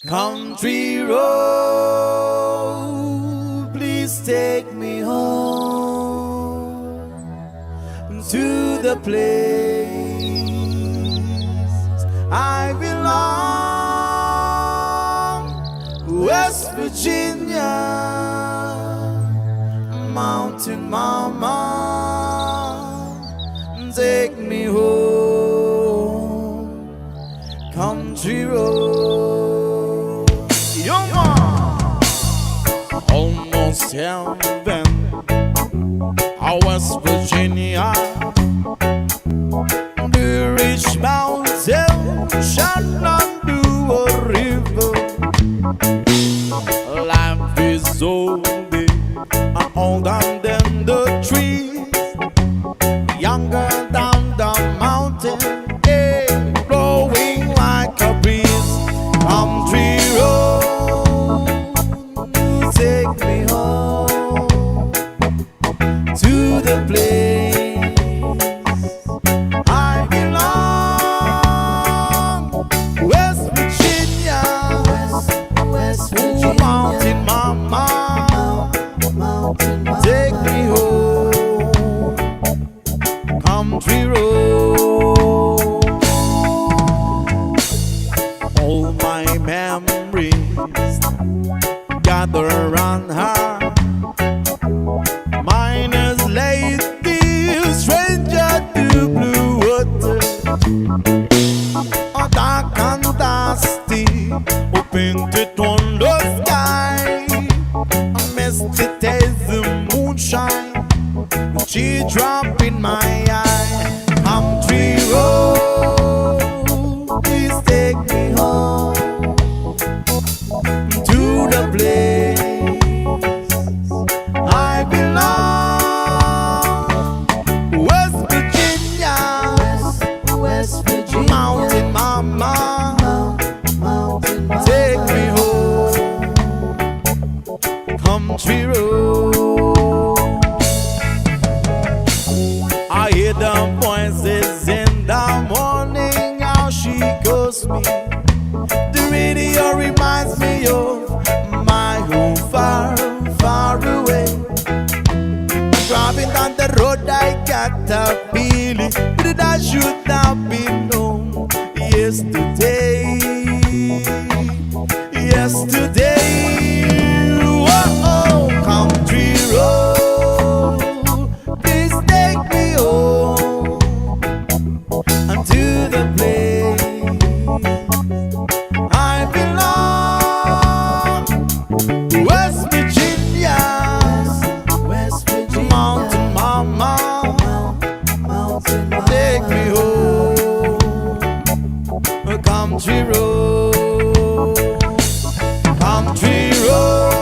Country road, please take me home to the place I belong, West Virginia, Mountain Mama, take me home, country road. Almost heaven, West Virginia. The rich mountain shall undo a river. Life is so big and older than the trees, younger than the mountain, yeah, blowing like a breeze. Country road, take me home to the place I belong, West Virginia, West Virginia. Mountain Mama, take me home, country road. All my memories gather around her. Mine is lady, stranger to blue water. A dark and dusty, painted on the sky. A misty taste of moonshine, she drop in my eye. Country road, please take me home to the place I belong, West Virginia, West Virginia. Mountain Mama, take me home, country road. I hear the voices in the morning, how she calls me. The radio reminds me of my home far, far away. Driving down the road, I got a feeling that I should have been home yesterday. Yesterday, whoa, country road, please take me home unto the place I belong, West Virginia, West Virginia. Mountain Mama, take me home, country road, country road.